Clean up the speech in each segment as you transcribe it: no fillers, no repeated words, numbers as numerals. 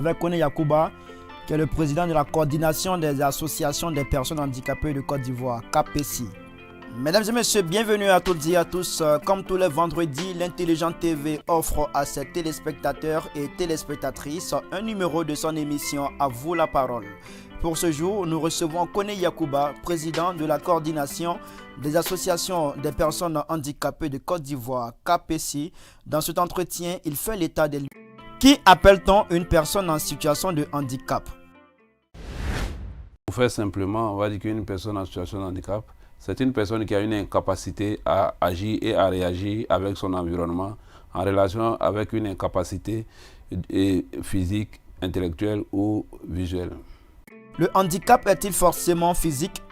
avec Kone Yacouba, qui est le président de la coordination des associations des personnes handicapées de Côte d'Ivoire, KPC. Mesdames et messieurs, bienvenue à toutes et à tous. Comme tous les vendredis, l'Intelligent TV offre à ses téléspectateurs et téléspectatrices un numéro de son émission À vous la parole. Pour ce jour, nous recevons Kone Yacouba, président de la coordination des associations des personnes handicapées de Côte d'Ivoire, KPC. Dans cet entretien, il fait l'état des lieux. Qui appelle-t-on une personne en situation de handicap? Pour faire simplement, on va dire qu'une personne en situation de handicap, c'est une personne qui a une incapacité à agir et à réagir avec son environnement en relation avec une incapacité physique, intellectuelle ou visuelle. Le handicap est-il forcément physique?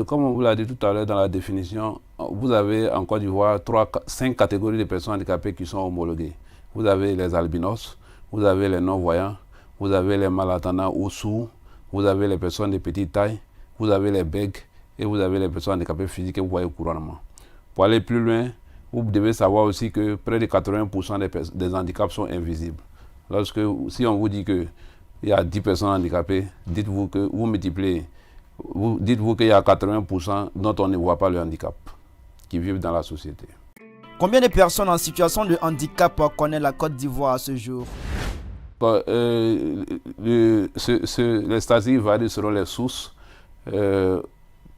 Comme on vous l'a dit tout à l'heure dans la définition, vous avez en Côte d'Ivoire 5 catégories de personnes handicapées qui sont homologuées. Vous avez les albinos, vous avez les non-voyants, vous avez les malentendants ou sourds, vous avez les personnes de petite taille, vous avez les bègues et vous avez les personnes handicapées physiques que vous voyez couramment. Pour aller plus loin, vous devez savoir aussi que près de 80% des handicaps sont invisibles. Si on vous dit qu'il y a 10 personnes handicapées, dites-vous que vous multipliez. Dites-vous qu'il y a 80% dont on ne voit pas le handicap, qui vivent dans la société. Combien de personnes en situation de handicap connaît la Côte d'Ivoire à ce jour? Les statistiques varient selon les sources.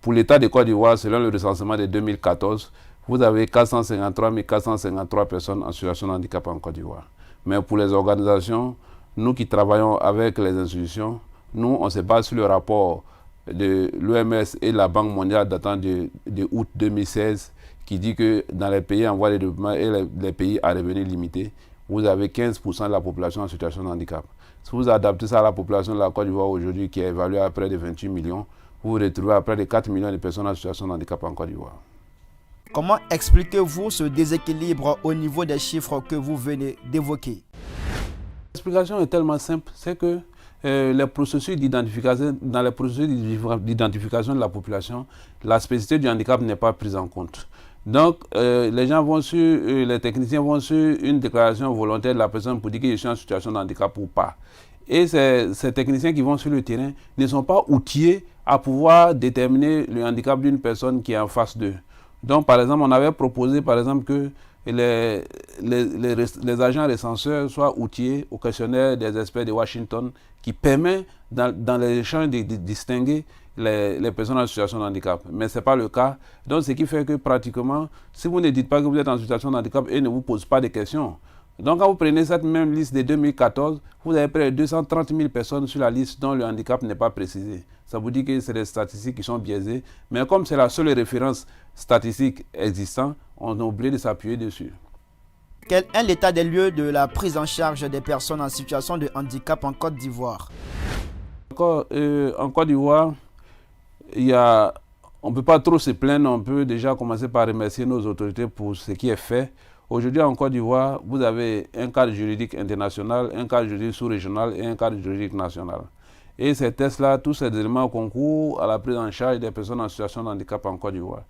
Pour l'État de Côte d'Ivoire, selon le recensement de 2014, vous avez 453 453 personnes en situation de handicap en Côte d'Ivoire. Mais pour les organisations, nous qui travaillons avec les institutions, nous on se base sur le rapport de l'OMS et la Banque mondiale datant de août 2016 qui dit que dans les pays en voie de développement et les pays à revenus limités, vous avez 15% de la population en situation de handicap. Si vous adaptez ça à la population de la Côte d'Ivoire aujourd'hui qui est évaluée à près de 28 millions, vous vous retrouvez à près de 4 millions de personnes en situation de handicap en Côte d'Ivoire. Comment expliquez-vous ce déséquilibre au niveau des chiffres que vous venez d'évoquer? L'explication est tellement simple, c'est que dans les processus d'identification de la population, la spécificité du handicap n'est pas prise en compte. Donc, les techniciens vont sur une déclaration volontaire de la personne pour dire que je suis en situation de handicap ou pas. Et ces techniciens qui vont sur le terrain ne sont pas outillés à pouvoir déterminer le handicap d'une personne qui est en face d'eux. Donc, par exemple, on avait proposé, que les agents recenseurs soient outillés au questionnaire des experts de Washington qui permet dans les échanges de distinguer les personnes en situation de handicap. Mais ce n'est pas le cas. Donc, ce qui fait que pratiquement, si vous ne dites pas que vous êtes en situation de handicap et ne vous posez pas de questions. Donc, quand vous prenez cette même liste de 2014, vous avez près de 230 000 personnes sur la liste dont le handicap n'est pas précisé. Ça vous dit que c'est des statistiques qui sont biaisées. Mais comme c'est la seule référence statistique existante, on est obligé de s'appuyer dessus. Quel est l'état des lieux de la prise en charge des personnes en situation de handicap en Côte d'Ivoire? En Côte d'Ivoire, on ne peut pas trop se plaindre, on peut déjà commencer par remercier nos autorités pour ce qui est fait. Aujourd'hui, en Côte d'Ivoire, vous avez un cadre juridique international, un cadre juridique sous-régional et un cadre juridique national. Et ces tests-là, tous ces éléments concourent à la prise en charge des personnes en situation de handicap en Côte d'Ivoire.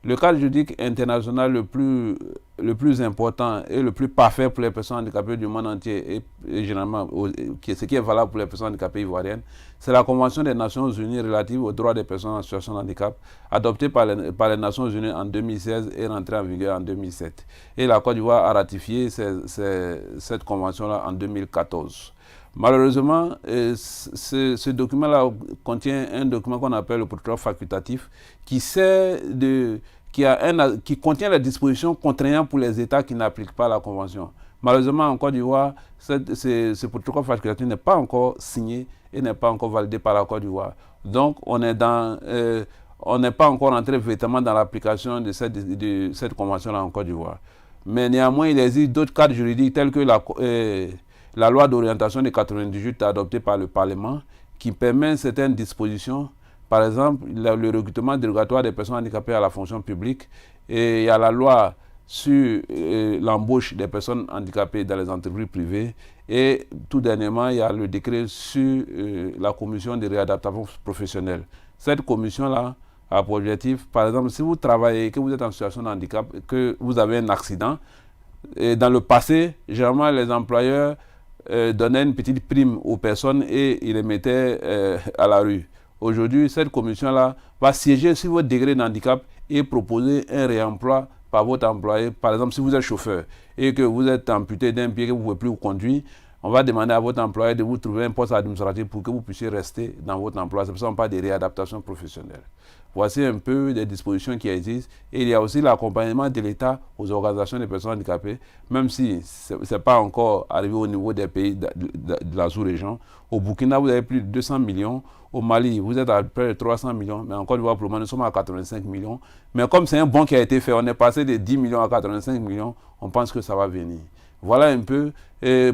Le cadre juridique international le plus important et le plus parfait pour les personnes handicapées du monde entier et généralement ce qui est valable pour les personnes handicapées ivoiriennes, c'est la Convention des Nations Unies relative aux droits des personnes en situation de handicap, adoptée par les Nations Unies en 2016 et rentrée en vigueur en 2007. Et la Côte d'Ivoire a ratifié cette convention-là en 2014. Malheureusement, ce document-là contient un document qu'on appelle le protocole facultatif qui contient les dispositions contraignantes pour les États qui n'appliquent pas la Convention. Malheureusement, en Côte d'Ivoire, ce protocole facultatif n'est pas encore signé et n'est pas encore validé par la Côte d'Ivoire. Donc, on n'est pas encore entré véritablement dans l'application de cette Convention-là en Côte d'Ivoire. Mais néanmoins, il existe d'autres cadres juridiques tels que la loi d'orientation de 1998 adoptée par le Parlement qui permet certaines dispositions, par exemple le recrutement dérogatoire des personnes handicapées à la fonction publique, et il y a la loi sur l'embauche des personnes handicapées dans les entreprises privées, et tout dernièrement il y a le décret sur la commission de réadaptation professionnelle. Cette commission-là a pour objectif, par exemple, si vous travaillez, que vous êtes en situation de handicap, que vous avez un accident, et dans le passé, généralement les employeurs donnait une petite prime aux personnes et il les mettait à la rue. Aujourd'hui, cette commission-là va siéger sur votre degré de handicap et proposer un réemploi par votre employé. Par exemple, si vous êtes chauffeur et que vous êtes amputé d'un pied que vous ne pouvez plus vous conduire, on va demander à votre employé de vous trouver un poste administratif pour que vous puissiez rester dans votre emploi. C'est pour ça qu'on parle de réadaptation professionnelle. Voici un peu des dispositions qui existent. Et il y a aussi l'accompagnement de l'État aux organisations des personnes handicapées, même si ce n'est pas encore arrivé au niveau des pays de la sous-région. Au Burkina, vous avez plus de 200 millions. Au Mali, vous êtes à près de 300 millions. Mais en Côte d'Ivoire, pour le moment, nous sommes à 85 millions. Mais comme c'est un bond qui a été fait, on est passé de 10 millions à 85 millions, on pense que ça va venir. Voilà un peu,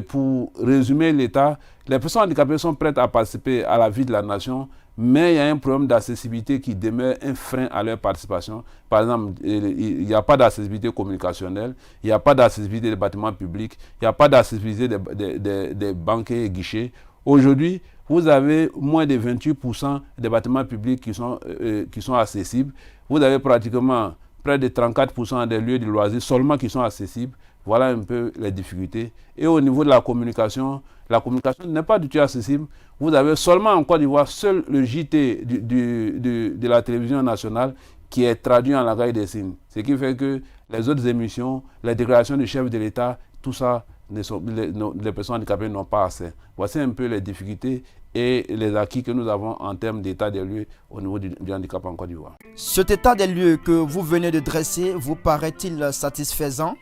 pour résumer l'État, les personnes handicapées sont prêtes à participer à la vie de la nation, mais il y a un problème d'accessibilité qui demeure un frein à leur participation. Par exemple, il n'y a pas d'accessibilité communicationnelle, il n'y a pas d'accessibilité des bâtiments publics, il n'y a pas d'accessibilité des banques et guichets. Aujourd'hui, vous avez moins de 28% des bâtiments publics qui sont accessibles. Vous avez pratiquement près de 34% des lieux de loisirs seulement qui sont accessibles. Voilà un peu les difficultés. Et au niveau de la communication n'est pas du tout accessible. Vous avez seulement en Côte d'Ivoire seul le JT de la télévision nationale qui est traduit en langage des signes. Ce qui fait que les autres émissions, les déclarations du chef de l'État, tout ça, les personnes handicapées n'ont pas accès. Voici un peu les difficultés et les acquis que nous avons en termes d'état des lieux au niveau du handicap en Côte d'Ivoire. Cet état des lieux que vous venez de dresser vous paraît-il satisfaisant?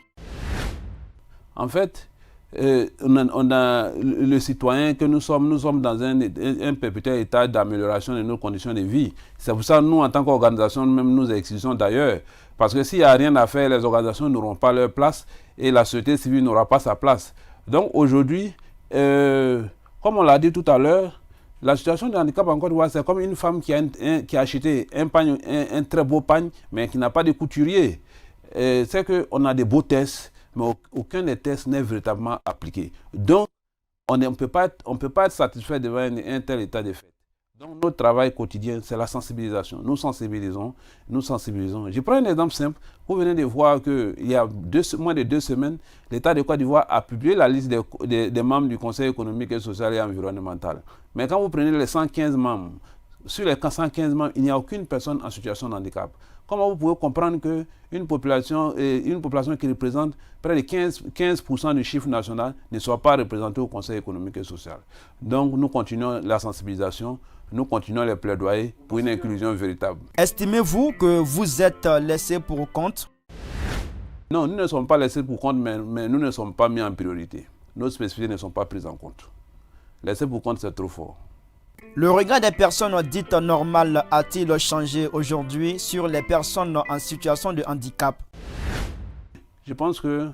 En fait, on a le citoyen que nous sommes dans un perpétuel état d'amélioration de nos conditions de vie. C'est pour ça que nous, en tant qu'organisation, même nous exigeons d'ailleurs. Parce que s'il n'y a rien à faire, les organisations n'auront pas leur place et la société civile n'aura pas sa place. Donc aujourd'hui, comme on l'a dit tout à l'heure, la situation de handicap en Côte d'Ivoire, c'est comme une femme qui a acheté un très beau pagne, mais qui n'a pas de couturier. C'est qu'on a des beaux tests, mais aucun des tests n'est véritablement appliqué. Donc, on ne peut pas être satisfait devant un tel état de fait. Donc, notre travail quotidien, c'est la sensibilisation. Nous sensibilisons. Je prends un exemple simple. Vous venez de voir qu'il y a moins de 2 semaines, l'État de Côte d'Ivoire a publié la liste des membres du Conseil économique et social et environnemental. Mais quand vous prenez les 115 membres, sur les 115 membres, il n'y a aucune personne en situation de handicap. Comment vous pouvez comprendre qu'une population qui représente près de 15% du chiffre national ne soit pas représentée au Conseil économique et social? Donc, nous continuons la sensibilisation, nous continuons les plaidoyers pour une inclusion véritable. Estimez-vous que vous êtes laissé pour compte? Non, nous ne sommes pas laissés pour compte, mais nous ne sommes pas mis en priorité. Nos spécificités ne sont pas prises en compte. Laissés pour compte, c'est trop fort. Le regard des personnes dites normales a-t-il changé aujourd'hui sur les personnes en situation de handicap? Je pense que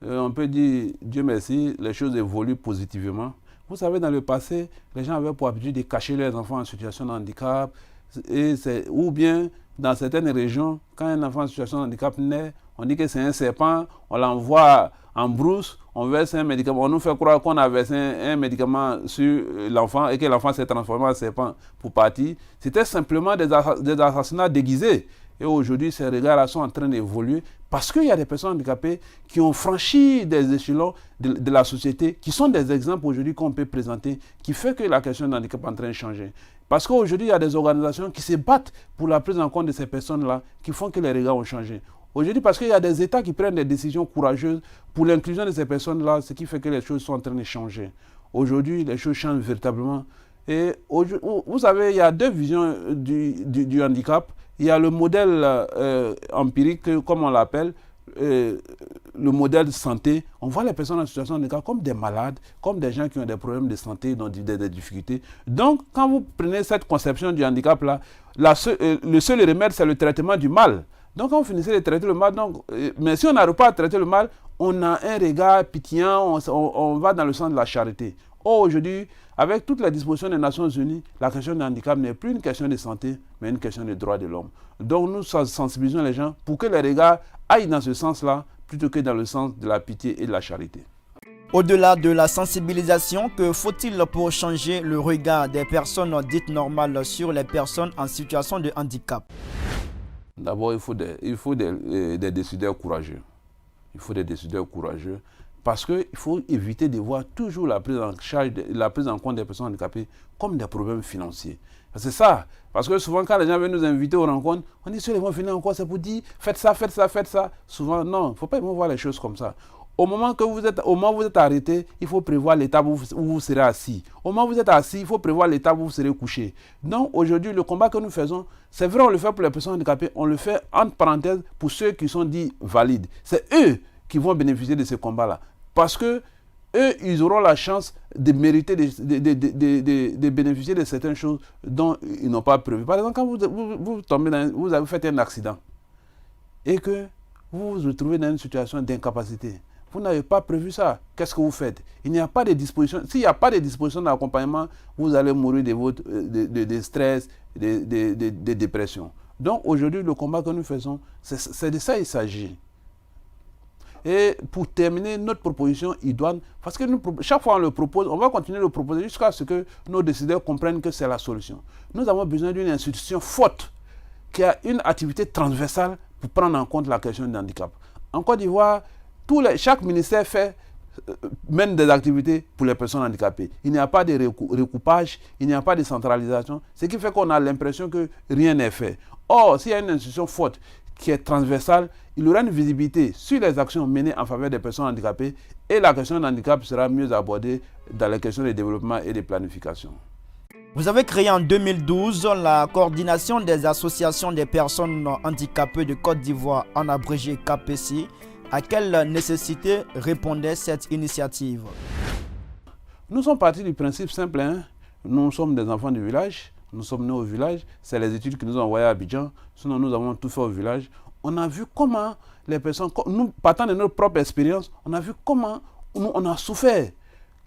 on peut dire, Dieu merci, les choses évoluent positivement. Vous savez, dans le passé, les gens avaient pour habitude de cacher leurs enfants en situation de handicap. Ou bien, dans certaines régions, quand un enfant en situation de handicap naît, on dit que c'est un serpent, on l'envoie en brousse, on verse un médicament, on nous fait croire qu'on a versé un médicament sur l'enfant et que l'enfant s'est transformé en serpent pour partir. C'était simplement des assassinats déguisés. Et aujourd'hui, ces regards-là sont en train d'évoluer parce qu'il y a des personnes handicapées qui ont franchi des échelons de la société, qui sont des exemples aujourd'hui qu'on peut présenter, qui fait que la question de handicap est en train de changer. Parce qu'aujourd'hui, il y a des organisations qui se battent pour la prise en compte de ces personnes-là, qui font que les regards ont changé. Aujourd'hui, parce qu'il y a des États qui prennent des décisions courageuses pour l'inclusion de ces personnes-là, ce qui fait que les choses sont en train de changer. Aujourd'hui, les choses changent véritablement. Et vous savez, il y a 2 visions du handicap. Il y a le modèle empirique, comme on l'appelle, le modèle de santé. On voit les personnes en situation de handicap comme des malades, comme des gens qui ont des problèmes de santé, dont des difficultés. Donc, quand vous prenez cette conception du handicap-là, le seul remède, c'est le traitement du mal. Donc, quand on finissait de traiter le mal, mais si on n'arrive pas à traiter le mal, on a un regard pitillant, on va dans le sens de la charité. Or, aujourd'hui, avec toutes les dispositions des Nations Unies, la question du handicap n'est plus une question de santé, mais une question des droits de l'homme. Donc, nous sensibilisons les gens pour que les regards aillent dans ce sens-là, plutôt que dans le sens de la pitié et de la charité. Au-delà de la sensibilisation, que faut-il pour changer le regard des personnes dites normales sur les personnes en situation de handicap? D'abord, il faut des décideurs courageux. Il faut des décideurs courageux Parce qu'il faut éviter de voir toujours la prise en charge, la prise en compte des personnes handicapées comme des problèmes financiers. C'est ça. Parce que souvent, quand les gens viennent nous inviter aux rencontres, on dit, si ils vont venir encore, c'est pour dire, faites ça, faites ça, faites ça. Souvent, non, il ne faut pas voir les choses comme ça. Au moment où vous êtes arrêté, il faut prévoir l'étape où vous serez assis. Au moment où vous êtes assis, il faut prévoir l'étape où vous serez couché. Donc, aujourd'hui, le combat que nous faisons, c'est vrai, on le fait pour les personnes handicapées, on le fait entre parenthèses pour ceux qui sont dits valides. C'est eux qui vont bénéficier de ce combat-là. Parce que eux, ils auront la chance de mériter, de bénéficier de certaines choses dont ils n'ont pas prévu. Par exemple, quand vous tombez vous avez fait un accident et que vous vous retrouvez dans une situation d'incapacité, vous n'avez pas prévu ça. Qu'est-ce que vous faites? Il n'y a pas de disposition. S'il n'y a pas de disposition d'accompagnement, vous allez mourir de stress, de dépression. Donc aujourd'hui, le combat que nous faisons, c'est de ça qu'il s'agit. Et pour terminer notre proposition idoine, parce que chaque fois on le propose, on va continuer de le proposer jusqu'à ce que nos décideurs comprennent que c'est la solution. Nous avons besoin d'une institution forte qui a une activité transversale pour prendre en compte la question du handicap. En Côte d'Ivoire, chaque ministère mène des activités pour les personnes handicapées. Il n'y a pas de recoupage, il n'y a pas de centralisation, ce qui fait qu'on a l'impression que rien n'est fait. Or, s'il y a une institution forte qui est transversale, il y aura une visibilité sur les actions menées en faveur des personnes handicapées et la question de handicap sera mieux abordée dans les questions de développement et de planification. Vous avez créé en 2012 la coordination des associations des personnes handicapées de Côte d'Ivoire, en abrégé KPC. À quelle nécessité répondait cette initiative? Nous sommes partis du principe simple, nous sommes des enfants du village, nous sommes nés au village, c'est les études qui nous ont envoyés à Abidjan, sinon nous avons tout fait au village. On a vu comment les personnes, nous partant de notre propre expérience, on a vu comment on a souffert.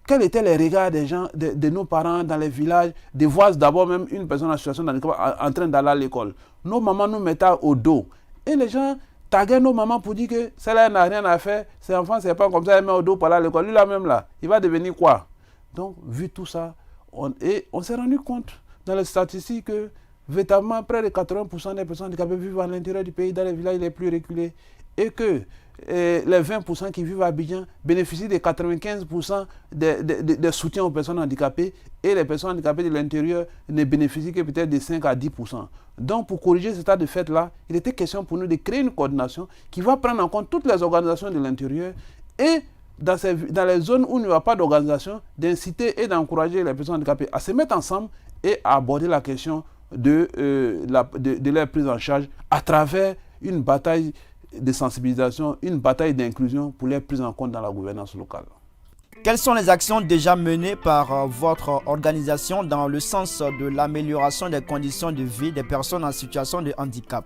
Quels étaient les regards des gens, de nos parents dans les villages, de voir d'abord même une personne en situation de handicap en train d'aller à l'école. Nos mamans nous mettaient au dos. Et les gens taguaient nos mamans pour dire que celle-là n'a rien à faire, ses enfants, c'est pas comme ça, elle met au dos pour aller à l'école. Lui là même là, il va devenir quoi? Donc, vu tout ça, on s'est rendu compte dans les statistiques que véritablement près de 80% des personnes handicapées vivent à l'intérieur du pays, dans les villages les plus reculés, et que les 20% qui vivent à Abidjan bénéficient de 95% de soutien aux personnes handicapées, et les personnes handicapées de l'intérieur ne bénéficient que peut-être de 5 à 10%. Donc pour corriger cet état de fait-là, il était question pour nous de créer une coordination qui va prendre en compte toutes les organisations de l'intérieur et dans les zones où il n'y a pas d'organisation, d'inciter et d'encourager les personnes handicapées à se mettre ensemble et à aborder la question de leur prise en charge à travers une bataille de sensibilisation, une bataille d'inclusion pour leur prise en compte dans la gouvernance locale. Quelles sont les actions déjà menées par votre organisation dans le sens de l'amélioration des conditions de vie des personnes en situation de handicap?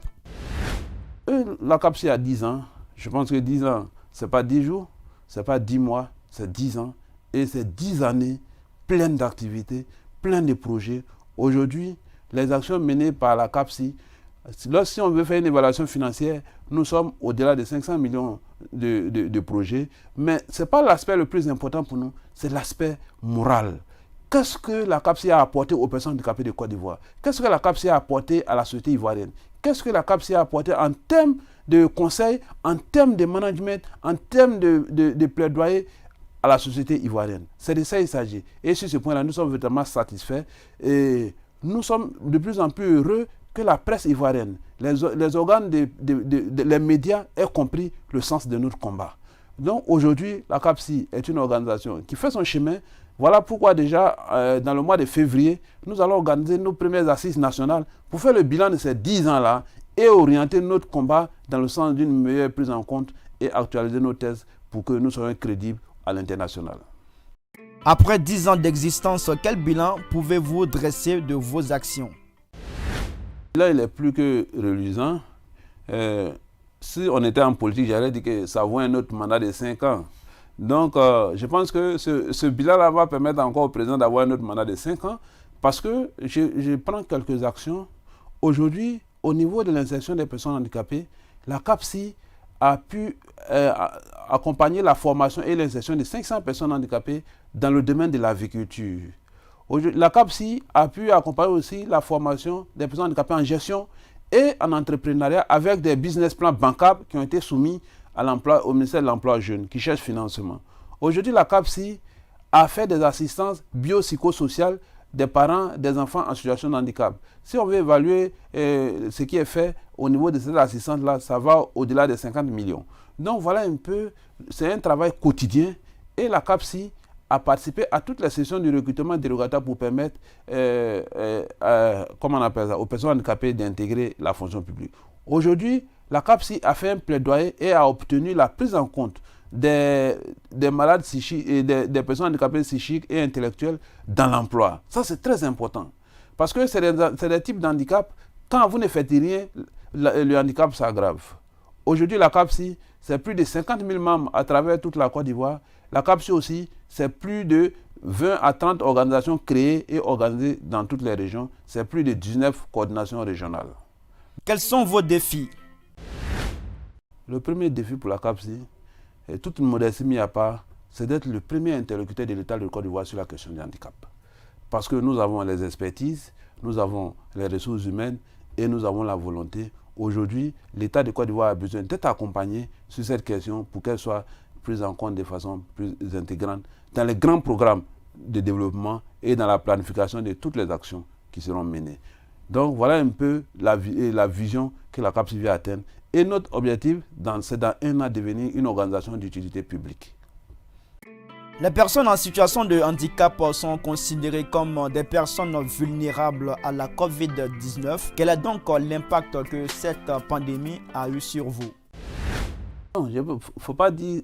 La CAPC a 10 ans. Je pense que 10 ans, ce n'est pas 10 jours, ce n'est pas 10 mois, c'est 10 ans. Et c'est 10 années pleines d'activités, pleines de projets. Aujourd'hui, les actions menées par la CAPC, si on veut faire une évaluation financière, nous sommes au-delà de 500 millions de projets. Mais ce n'est pas l'aspect le plus important pour nous, c'est l'aspect moral. Qu'est-ce que la CAPC a apporté aux personnes handicapées de Côte d'Ivoire? Qu'est-ce que la CAPC a apporté à la société ivoirienne? Qu'est-ce que la CAPC a apporté en termes de conseil, en termes de management, en termes de plaidoyer à la société ivoirienne? C'est de ça qu'il s'agit. Et sur ce point-là, nous sommes vraiment satisfaits. Et nous sommes de plus en plus heureux que la presse ivoirienne, les organes, les médias aient compris le sens de notre combat. Donc aujourd'hui, la CAPC est une organisation qui fait son chemin. Voilà pourquoi déjà, dans le mois de février, nous allons organiser nos premières assises nationales pour faire le bilan de ces 10 ans-là et orienter notre combat dans le sens d'une meilleure prise en compte et actualiser nos thèses pour que nous soyons crédibles à l'international. Après 10 ans d'existence, quel bilan pouvez-vous dresser de vos actions? Là, il est plus que reluisant. Si on était en politique, j'aurais dit que ça vaut un autre mandat de 5 ans. Donc, je pense que ce bilan-là va permettre encore au président d'avoir un autre mandat de 5 ans parce que je prends quelques actions. Aujourd'hui, au niveau de l'insertion des personnes handicapées, la CAPC a pu accompagner la formation et l'insertion de 500 personnes handicapées dans le domaine de l'agriculture. La CAPC a pu accompagner aussi la formation des personnes handicapées en gestion et en entrepreneuriat avec des business plans bancables qui ont été soumis à l'emploi, au ministère de l'Emploi jeune qui cherche financement. Aujourd'hui, la CAPSI a fait des assistances biopsychosociales des parents des enfants en situation de handicap. Si on veut évaluer ce qui est fait au niveau de cette assistance-là, ça va au-delà des 50 millions. Donc voilà un peu, c'est un travail quotidien et la CAPSI a participé à toutes les sessions de recrutement dérogatoire pour permettre comment on appelle ça, aux personnes handicapées d'intégrer la fonction publique. Aujourd'hui, la CAPSI a fait un plaidoyer et a obtenu la prise en compte des malades psychiques et des personnes handicapées psychiques et intellectuelles dans l'emploi. Ça, c'est très important. Parce que c'est des types d'handicap, quand vous ne faites rien, le handicap s'aggrave. Aujourd'hui, la CAPSI, c'est plus de 50 000 membres à travers toute la Côte d'Ivoire. La CAPSI aussi, c'est plus de 20 à 30 organisations créées et organisées dans toutes les régions. C'est plus de 19 coordinations régionales. Quels sont vos défis? Le premier défi pour la CAPSI, et toute une modestie mise à part, c'est d'être le premier interlocuteur de l'État de Côte d'Ivoire sur la question du handicap. Parce que nous avons les expertises, nous avons les ressources humaines et nous avons la volonté. Aujourd'hui, l'État de Côte d'Ivoire a besoin d'être accompagné sur cette question pour qu'elle soit prise en compte de façon plus intégrante dans les grands programmes de développement et dans la planification de toutes les actions qui seront menées. Donc voilà un peu la vision que la CAPSI vient atteindre. Et notre objectif, c'est dans un an devenir une organisation d'utilité publique. Les personnes en situation de handicap sont considérées comme des personnes vulnérables à la COVID-19. Quel est donc l'impact que cette pandémie a eu sur vous? Non, il ne faut pas dire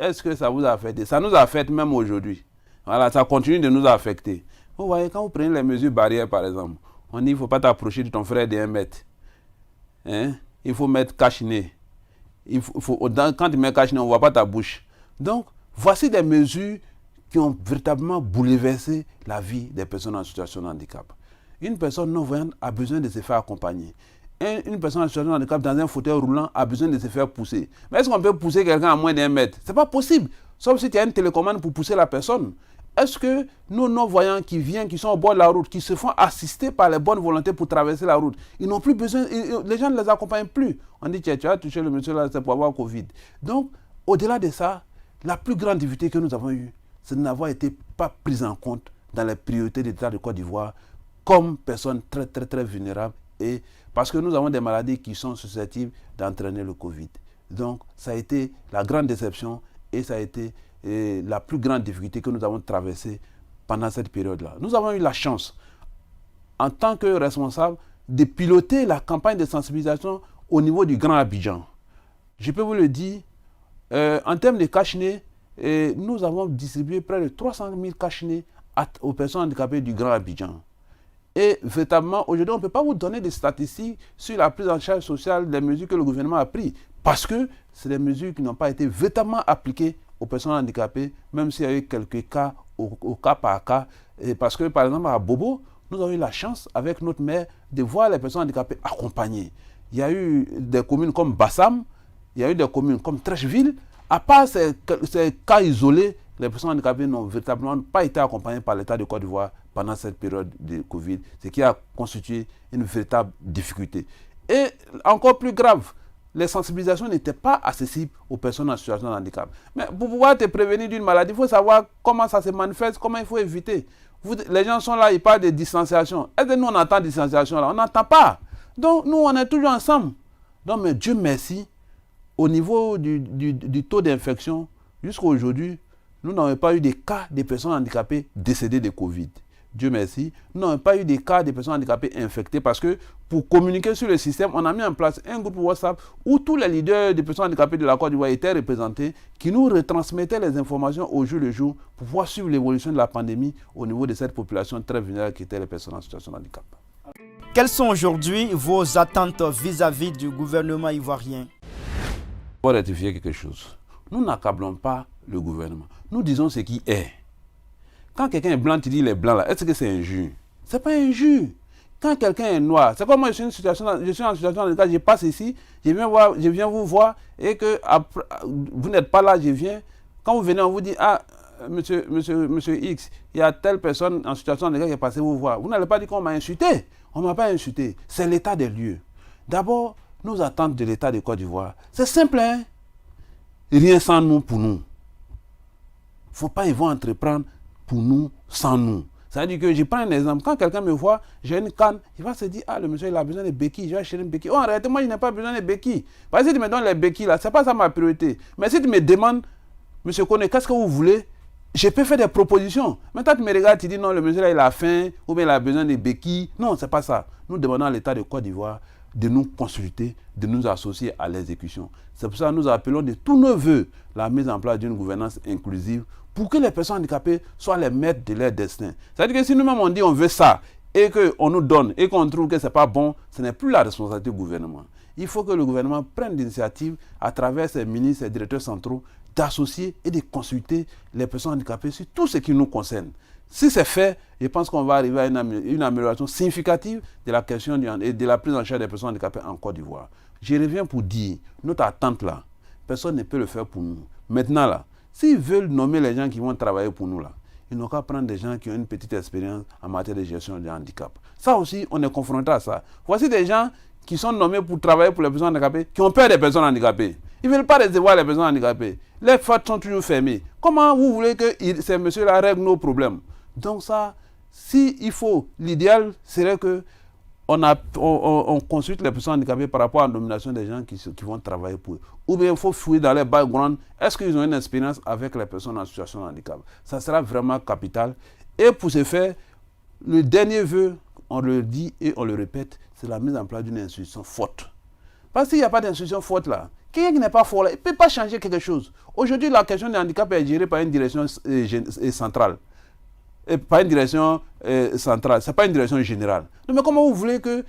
est-ce que ça vous a affecté. Ça nous affecte même aujourd'hui. Voilà, ça continue de nous affecter. Vous voyez, quand vous prenez les mesures barrières, par exemple, on dit qu'il ne faut pas t'approcher de ton frère de 1 mètre. Hein? Il faut mettre cache-nez. Quand tu mets cache-nez, on ne voit pas ta bouche. Donc, voici des mesures qui ont véritablement bouleversé la vie des personnes en situation de handicap. Une personne non-voyante a besoin de se faire accompagner. Une personne en situation de handicap dans un fauteuil roulant a besoin de se faire pousser. Mais est-ce qu'on peut pousser quelqu'un à moins d'1 mètre? Ce n'est pas possible. Sauf si tu as une télécommande pour pousser la personne. Est-ce que nos non-voyants qui sont au bord de la route, qui se font assister par les bonnes volontés pour traverser la route, ils n'ont plus besoin, les gens ne les accompagnent plus. On dit, tu as touché le monsieur là, c'est pour avoir Covid. Donc, au-delà de ça, la plus grande difficulté que nous avons eue, c'est de n'avoir été pas pris en compte dans les priorités de l'État de Côte d'Ivoire comme personnes très, très, très vulnérables. Et parce que nous avons des maladies qui sont susceptibles d'entraîner le Covid. Donc, ça a été la grande déception et ça a été la plus grande difficulté que nous avons traversée pendant cette période-là. Nous avons eu la chance, en tant que responsables, de piloter la campagne de sensibilisation au niveau du Grand Abidjan. Je peux vous le dire, en termes de cache-nez, nous avons distribué près de 300 000 cache-nez aux personnes handicapées du Grand Abidjan. Et véritablement, aujourd'hui, on ne peut pas vous donner des statistiques sur la prise en charge sociale des mesures que le gouvernement a prises, parce que c'est des mesures qui n'ont pas été véritablement appliquées aux personnes handicapées, même s'il y a eu quelques cas au cas par cas. Et parce que, par exemple, à Bobo, nous avons eu la chance, avec notre maire, de voir les personnes handicapées accompagnées. Il y a eu des communes comme Bassam, il y a eu des communes comme Trècheville. À part ces cas isolés, les personnes handicapées n'ont véritablement pas été accompagnées par l'État de Côte d'Ivoire pendant cette période de Covid, ce qui a constitué une véritable difficulté. Et encore plus grave, les sensibilisations n'étaient pas accessibles aux personnes en situation de handicap. Mais pour pouvoir te prévenir d'une maladie, il faut savoir comment ça se manifeste, comment il faut éviter. Les gens sont là, ils parlent de distanciation. Est-ce que nous, on entend distanciation là? On n'entend pas. Donc, nous, on est toujours ensemble. Donc, mais Dieu merci, au niveau du taux d'infection, jusqu'à aujourd'hui, nous n'avons pas eu de cas de personnes handicapées décédées de Covid. Dieu merci, nous n'avons pas eu de cas de personnes handicapées infectées parce que pour communiquer sur le système, on a mis en place un groupe WhatsApp où tous les leaders des personnes handicapées de la Côte d'Ivoire étaient représentés, qui nous retransmettaient les informations au jour le jour pour pouvoir suivre l'évolution de la pandémie au niveau de cette population très vulnérable qui était les personnes en situation de handicap. Quelles sont aujourd'hui vos attentes vis-à-vis du gouvernement ivoirien? Pour rectifier quelque chose, nous n'accablons pas le gouvernement. Nous disons ce qui est. Quand quelqu'un est blanc, tu dis il est blanc là, est-ce que c'est injure? Ce n'est pas injure. Quand quelqu'un est noir, c'est comme moi, je suis en situation de handicap, je passe ici, je viens vous voir, et que après, vous n'êtes pas là, je viens. Quand vous venez, on vous dit, ah, monsieur X, il y a telle personne en situation de handicap qui est passée vous voir. Vous n'allez pas dire qu'on m'a insulté. On ne m'a pas insulté. C'est l'état des lieux. D'abord, nos attentes de l'état de Côte d'Ivoire, c'est simple, hein? Rien sans nous pour nous. faut pas, ils vont entreprendre pour nous, sans nous. C'est-à-dire que je prends un exemple. Quand quelqu'un me voit, j'ai une canne, il va se dire, ah, le monsieur, il a besoin de béquilles, je vais acheter une béquille. Oh, en réalité, moi, je n'ai pas besoin de béquilles. Parce que si tu me donnes les béquilles, là, c'est pas ça ma priorité. Mais si tu me demandes, monsieur Koné, qu'est-ce que vous voulez? Je peux faire des propositions. Maintenant, tu me regardes, tu dis, non, le monsieur, là, il a faim, ou bien il a besoin de béquilles. Non, c'est pas ça. Nous demandons à l'État de Côte d'Ivoire de nous consulter, de nous associer à l'exécution. C'est pour ça que nous appelons de tous nos voeux la mise en place d'une gouvernance inclusive pour que les personnes handicapées soient les maîtres de leur destin. C'est-à-dire que si nous-mêmes on dit on veut ça et qu'on nous donne et qu'on trouve que ce n'est pas bon, ce n'est plus la responsabilité du gouvernement. Il faut que le gouvernement prenne l'initiative à travers ses ministres et directeurs centraux d'associer et de consulter les personnes handicapées sur tout ce qui nous concerne. Si c'est fait, je pense qu'on va arriver à une amélioration significative de la question de la prise en charge des personnes handicapées en Côte d'Ivoire. Je reviens pour dire, notre attente là, personne ne peut le faire pour nous. Maintenant là, s'ils veulent nommer les gens qui vont travailler pour nous là, ils n'ont qu'à prendre des gens qui ont une petite expérience en matière de gestion des handicaps. Ça aussi, on est confronté à ça. Voici des gens qui sont nommés pour travailler pour les personnes handicapées, qui ont peur des personnes handicapées. Ils ne veulent pas recevoir les personnes handicapées. Les portes sont toujours fermées. Comment vous voulez que ces messieurs-là règlent nos problèmes? Donc ça, l'idéal serait que on consulte les personnes handicapées par rapport à la nomination des gens qui vont travailler pour eux. Ou bien il faut fouiller dans les backgrounds. Est-ce qu'ils ont une expérience avec les personnes en situation de handicap? Ça sera vraiment capital. Et pour ce faire, le dernier vœu, on le dit et on le répète, c'est la mise en place d'une institution forte. Parce qu'il n'y a pas d'institution forte là. Quelqu'un qui n'est pas fort là, il ne peut pas changer quelque chose. Aujourd'hui, la question du handicap est gérée par une direction centrale. Et pas une direction centrale, ce n'est pas une direction générale. Mais comment vous voulez que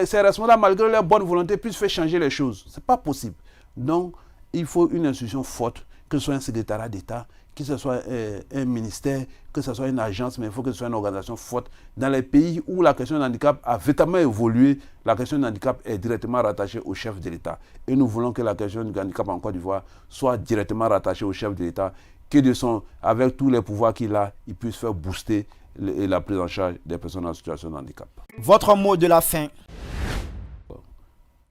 ces responsables, malgré leur bonne volonté, puissent faire changer les choses? Ce n'est pas possible. Donc, il faut une institution forte, que ce soit un secrétariat d'État, que ce soit un ministère, que ce soit une agence, mais il faut que ce soit une organisation forte. Dans les pays où la question du handicap a véritablement évolué, la question du handicap est directement rattachée au chef de l'État. Et nous voulons que la question du handicap en Côte d'Ivoire soit directement rattachée au chef de l'État, avec tous les pouvoirs qu'il a, il puisse faire booster la prise en charge des personnes en situation de handicap. Votre mot de la fin.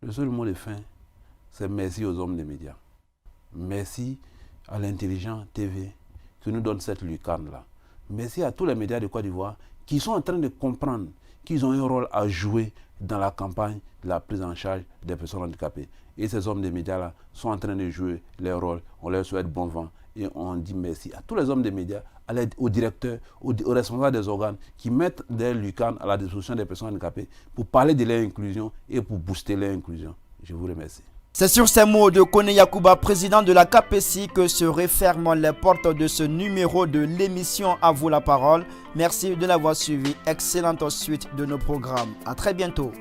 Le seul mot de fin, c'est merci aux hommes des médias. Merci à l'Intelligent TV qui nous donne cette lucarne-là. Merci à tous les médias de Côte d'Ivoire qui sont en train de comprendre qu'ils ont un rôle à jouer dans la campagne de la prise en charge des personnes handicapées. Et ces hommes des médias-là sont en train de jouer leur rôle. On leur souhaite bon vent et on dit merci à tous les hommes des médias, aux directeurs, aux responsables des organes qui mettent des lucarnes à la disposition des personnes handicapées pour parler de leur inclusion et pour booster leur inclusion. Je vous remercie. C'est sur ces mots de Koné Yacouba, président de la KPSI, que se referment les portes de ce numéro de l'émission À vous la parole. Merci de l'avoir suivi. Excellente suite de nos programmes. À très bientôt.